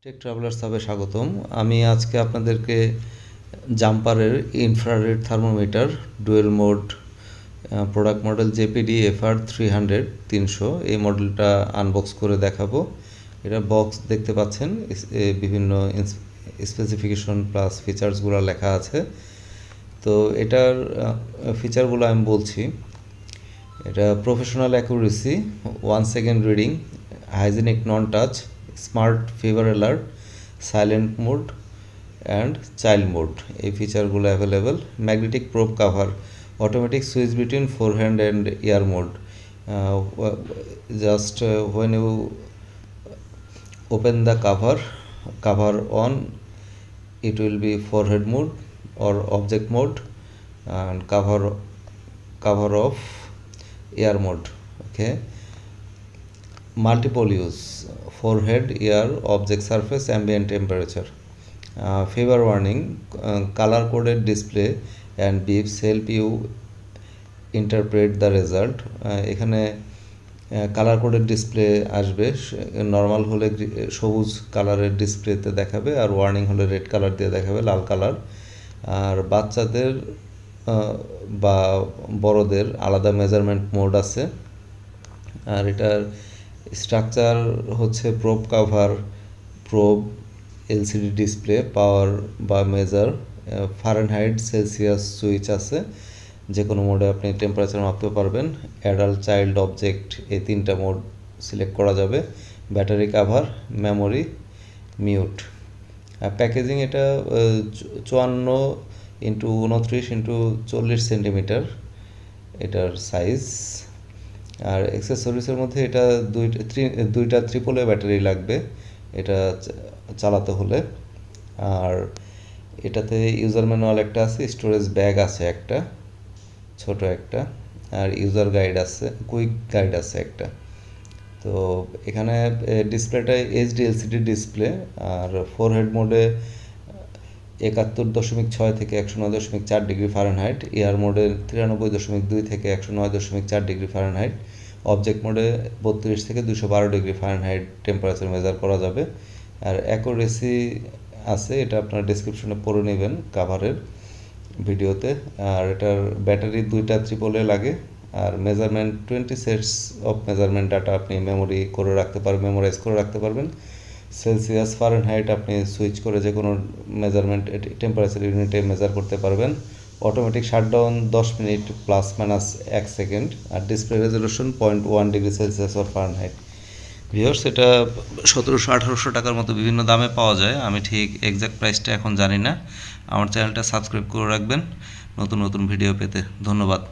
Take travellers হাবে স্বাগতম। আমি আজকে আপনাদেরকে জাম্পারের infrared thermometer dual mode product model JPD FR 300 এই মডেলটা আনবক্স করে দেখাবো। এটা বক্স দেখতে পাচ্ছেন, বিভিন্ন স্পেসিফিকেশন প্লাস ফিচার্সগুলো লেখা আছে। তো এটার ফিচারগুলো আমি বলছি। এটা professional accuracy, 1 second reading, hygienic non touch, smart fever alert, silent mode and child mode, এই ফিচারগুলো available. Magnetic probe cover, automatic switch between forehand and ear mode, just when you open the cover on, it will be forehead mode or object mode, and cover off ear mode. Okay, multiple use, forehead, ear, object surface, ambient temperature. Fever warning, color coded display and beeps help you interpret the result. এখানে colour কোডের display আসবে, normal হলে সবুজ কালারের ডিসপ্লেতে দেখাবে, আর warning হলে red colour দিয়ে দেখাবে, লাল কালার। আর বাচ্চাদের বা বড়দের আলাদা মেজারমেন্ট মোড আছে। আর এটার স্ট্রাকচার হচ্ছে probe cover, probe, LCD display, power বা মেজার, ফারেনহাইট, সেলসিয়াস সুইচ আছে, যে কোনো মোডে আপনি টেম্পারেচার মাপতে পারবেন। অ্যাডাল্ট, চাইল্ড, অবজেক্ট, এই তিনটা মোড সিলেক্ট করা যাবে। Battery cover, memory, mute. Packaging এটা 54x29x40 সেন্টিমিটার এটার সাইজ। আর অ্যাক্সেসরিজের মধ্যে এটা দুইটা ট্রিপল এ ব্যাটারি লাগবে এটা চালাতে হলে। আর এটাতে ইউজার ম্যানুয়াল একটা আছে, স্টোরেজ ব্যাগ আছে একটা ছোট একটা, আর ইউজার গাইড আছে, কুইক গাইড আছে একটা। তো এখানে ডিসপ্লেটা এইচডি এলসিডি ডিসপ্লে। আর ফোরহেড মোডে 71.6 থেকে 109.4 ডিগ্রি ফারেনহাইট, এয়ার মোডে 93.2 থেকে 109.4 ডিগ্রি ফারেনহাইট, অবজেক্ট মোডে 32 থেকে 212 ডিগ্রি ফারেনহাইট টেম্পারেচার মেজার করা যাবে। আর অ্যাকুরেসি আছে, এটা আপনারা ডেসক্রিপশনে পড়ে নেবেন কাভারের ভিডিওতে। আর এটার ব্যাটারি দুইটা ট্রিপল এ লাগে। আর measurement 20 sets of measurement data আপনি মেমোরাইজ করে রাখতে পারবেন। সেলসিয়াস, ফারেনহাইট আপনি সুইচ করে যে কোনো মেজারমেন্ট টেম্পারেচার ইউনিটে মেজার করতে পারবেন। Automatic shutdown 10 minute plus minus 1 second. আর display resolution 0.1 degree Celsius or Fahrenheit. Viewers, এটা 1700-1800 টাকার মতো বিভিন্ন দামে পাওয়া যায়। আমি ঠিক এক্স্যাক্ট প্রাইসটা এখন জানি না। আমার চ্যানেলটা সাবস্ক্রাইব করে রাখবেন নতুন নতুন ভিডিও পেতে। ধন্যবাদ।